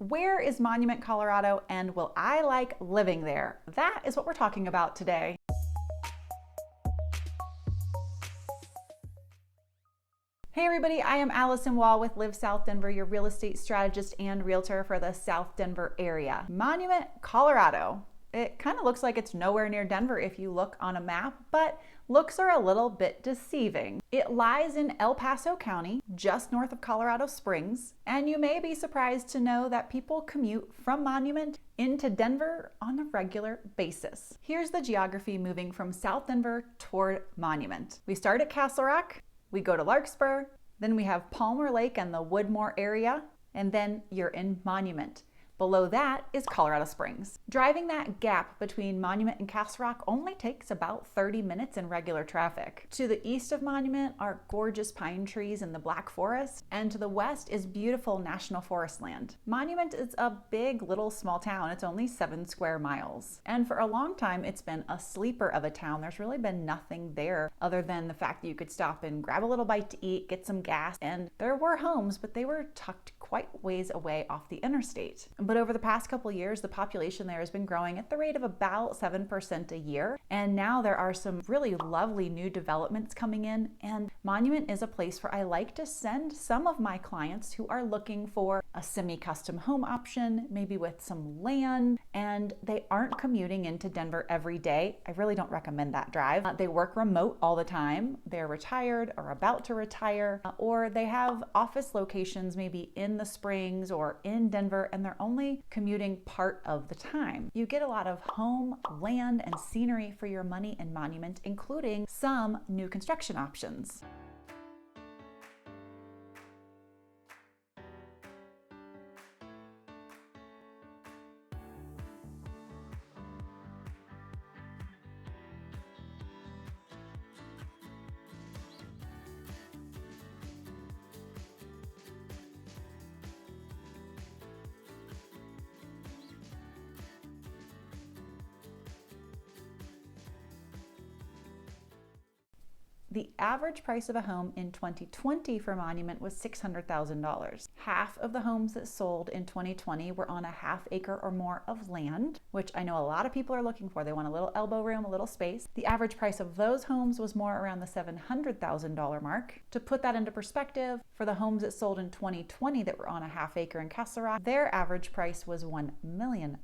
Where is Monument, Colorado, and will I like living there? That is what we're talking about today. Hey everybody, I am Alyson Wahl with Live South Denver, your real estate strategist and realtor for the South Denver area. Monument, Colorado. It kind of looks like it's nowhere near Denver if you look on a map, but looks are a little bit deceiving. It lies in El Paso County, just north of Colorado Springs, and you may be surprised to know that people commute from Monument into Denver on a regular basis. Here's the geography moving from South Denver toward Monument. We start at Castle Rock, we go to Larkspur, then we have Palmer Lake and the Woodmore area, and then you're in Monument. Below that is Colorado Springs. Driving that gap between Monument and Castle Rock only takes about 30 minutes in regular traffic. To the east of Monument are gorgeous pine trees in the Black Forest, and to the west is beautiful national forest land. Monument is a big little small town. It's only 7 square miles. And for a long time, it's been a sleeper of a town. There's really been nothing there other than the fact that you could stop and grab a little bite to eat, get some gas, and there were homes, but they were tucked quite ways away off the interstate. But over the past couple of years, the population there has been growing at the rate of about 7% a year. And now there are some really lovely new developments coming in. And Monument is a place where I like to send some of my clients who are looking for a semi-custom home option, maybe with some land, and they aren't commuting into Denver every day. I really don't recommend that drive. They work remote all the time. They're retired or about to retire, or they have office locations maybe in the Springs or in Denver, and they're only commuting part of the time. You get a lot of home, land, and scenery for your money in Monument, including some new construction options. The average price of a home in 2020 for Monument was $600,000. Half of the homes that sold in 2020 were on a half acre or more of land, which I know a lot of people are looking for. They want a little elbow room, a little space. The average price of those homes was more around the $700,000 mark. To put that into perspective, for the homes that sold in 2020 that were on a half acre in Castle Rock, their average price was $1 million.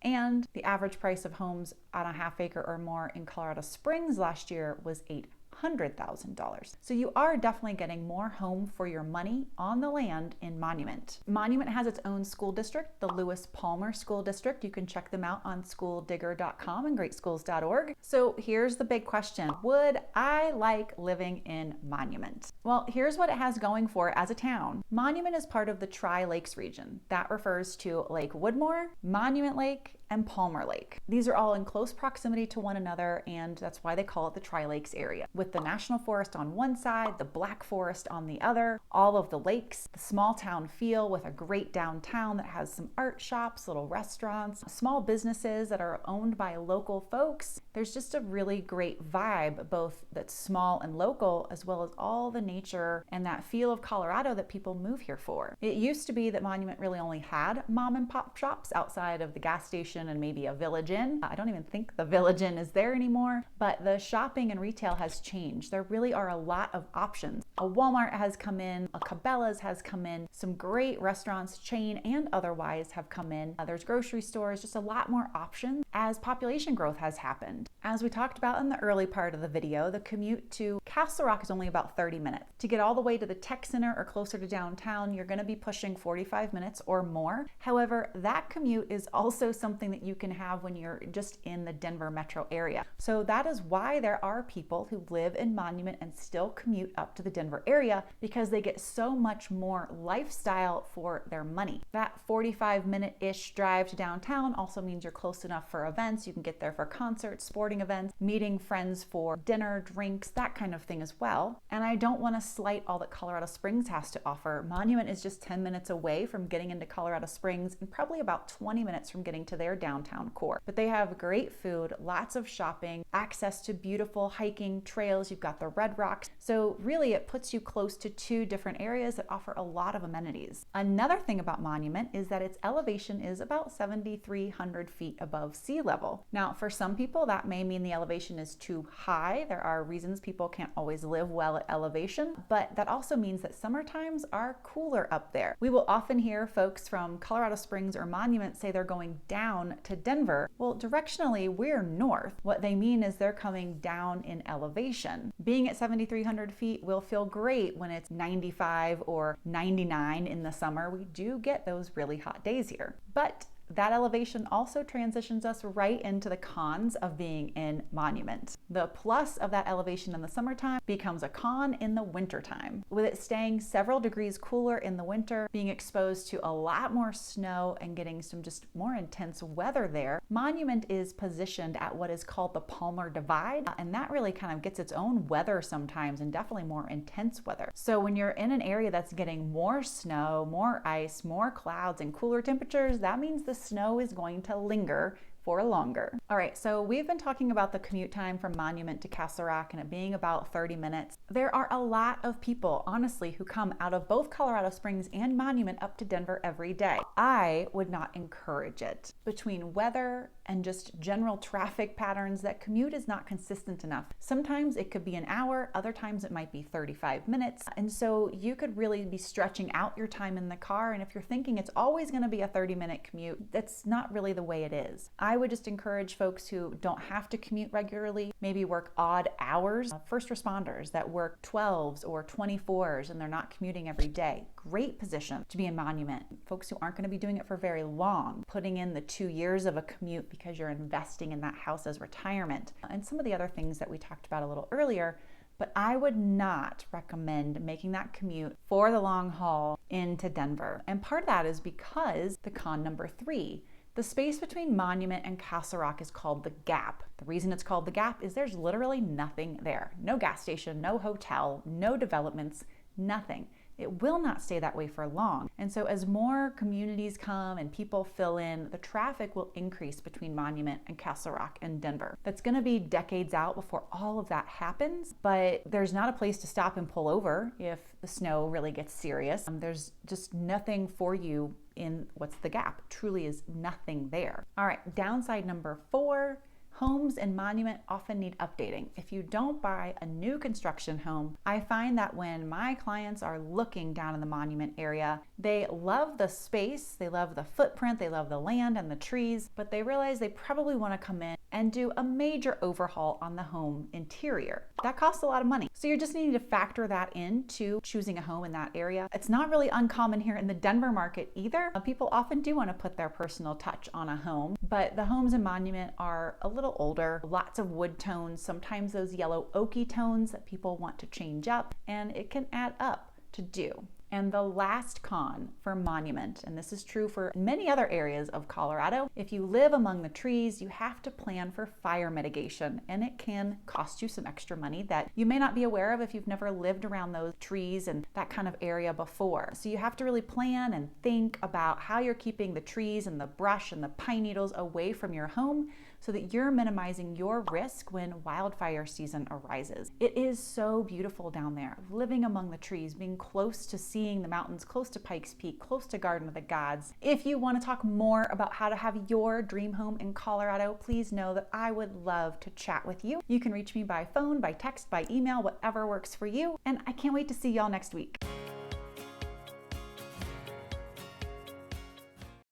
And the average price of homes on a half acre or more in Colorado Springs last year was $800,000. So you are definitely getting more home for your money on the land in Monument. Monument has its own school district, the Lewis Palmer School District. You can check them out on schooldigger.com and greatschools.org. So here's the big question. Would I like living in Monument? Well, here's what it has going for it as a town. Monument is part of the Tri-Lakes region. That refers to Lake Woodmore, Monument Lake, and Palmer Lake. These are all in close proximity to one another, and that's why they call it the Tri-Lakes area. With the National Forest on one side, the Black Forest on the other, all of the lakes, the small town feel with a great downtown that has some art shops, little restaurants, small businesses that are owned by local folks. There's just a really great vibe, both that's small and local, as well as all the nature and that feel of Colorado that people move here for. It used to be that Monument really only had mom and pop shops outside of the gas station and maybe a Village Inn. I don't even think the Village Inn is there anymore, but the shopping and retail has changed. There really are a lot of options. A Walmart has come in, a Cabela's has come in, some great restaurants, chain and otherwise, have come in. There's grocery stores, just a lot more options as population growth has happened. As we talked about in the early part of the video, the commute to Castle Rock is only about 30 minutes. To get all the way to the tech center or closer to downtown, you're going to be pushing 45 minutes or more. However, that commute is also something that you can have when you're just in the Denver metro area. So that is why there are people who live in Monument and still commute up to the Denver area, because they get so much more lifestyle for their money. That 45-minute-ish drive to downtown also means you're close enough for events. You can get there for concerts, sporting events, meeting friends for dinner, drinks, that kind of thing as well. And I don't want to slight all that Colorado Springs has to offer. Monument is just 10 minutes away from getting into Colorado Springs and probably about 20 minutes from getting to their downtown core. But they have great food, lots of shopping, access to beautiful hiking trails trails, you've got the red rocks. So really it puts you close to two different areas that offer a lot of amenities. Another thing about Monument is that its elevation is about 7,300 feet above sea level. Now, for some people, that may mean the elevation is too high. There are reasons people can't always live well at elevation, but that also means that summer times are cooler up there. We will often hear folks from Colorado Springs or Monument say they're going down to Denver. Well, directionally, we're north. What they mean is they're coming down in elevation. Being at 7,300 feet will feel great when it's 95 or 99 in the summer. We do get those really hot days here. But that elevation also transitions us right into the cons of being in Monument. The plus of that elevation in the summertime becomes a con in the wintertime. With it staying several degrees cooler in the winter, being exposed to a lot more snow and getting some just more intense weather there, Monument is positioned at what is called the Palmer Divide, and that really kind of gets its own weather sometimes, and definitely more intense weather. So when you're in an area that's getting more snow, more ice, more clouds, and cooler temperatures, that means the snow is going to linger for longer. All right, so we've been talking about the commute time from Monument to Castle Rock and it being about 30 minutes. There are a lot of people, honestly, who come out of both Colorado Springs and Monument up to Denver every day. I would not encourage it. Between weather and just general traffic patterns, that commute is not consistent enough. Sometimes it could be an hour, other times it might be 35 minutes. And so you could really be stretching out your time in the car. And if you're thinking it's always gonna be a 30-minute commute, that's not really the way it is. I would just encourage folks who don't have to commute regularly, maybe work odd hours. First responders that work 12s or 24s and they're not commuting every day. Great position to be in Monument. Folks who aren't going to be doing it for very long, putting in the 2 years of a commute because you're investing in that house as retirement, and some of the other things that we talked about a little earlier. But I would not recommend making that commute for the long haul into Denver. And part of that is because the con number 3, the space between Monument and Castle Rock is called the Gap. The reason it's called the Gap is there's literally nothing there. No gas station, no hotel, no developments, nothing. It will not stay that way for long. And so as more communities come and people fill in, the traffic will increase between Monument and Castle Rock and Denver. That's gonna be decades out before all of that happens, but there's not a place to stop and pull over if the snow really gets serious. There's just nothing for you in what's the Gap. Truly is nothing there. All right, downside number 4, homes in Monument often need updating. If you don't buy a new construction home, I find that when my clients are looking down in the Monument area, they love the space, they love the footprint, they love the land and the trees, but they realize they probably want to come in and do a major overhaul on the home interior. That costs a lot of money. So you're just needing to factor that into choosing a home in that area. It's not really uncommon here in the Denver market either. People often do want to put their personal touch on a home, but the homes in Monument are a little older, lots of wood tones, sometimes those yellow oaky tones that people want to change up, and it can add up to do. And the last con for Monument, and this is true for many other areas of Colorado, if you live among the trees, you have to plan for fire mitigation, and it can cost you some extra money that you may not be aware of if you've never lived around those trees and that kind of area before. So you have to really plan and think about how you're keeping the trees and the brush and the pine needles away from your home so that you're minimizing your risk when wildfire season arises. It is so beautiful down there, living among the trees, being close to seeing the mountains, close to Pikes Peak, close to Garden of the Gods. If you want to talk more about how to have your dream home in Colorado, please know that I would love to chat with you. You can reach me by phone, by text, by email, whatever works for you. And I can't wait to see y'all next week.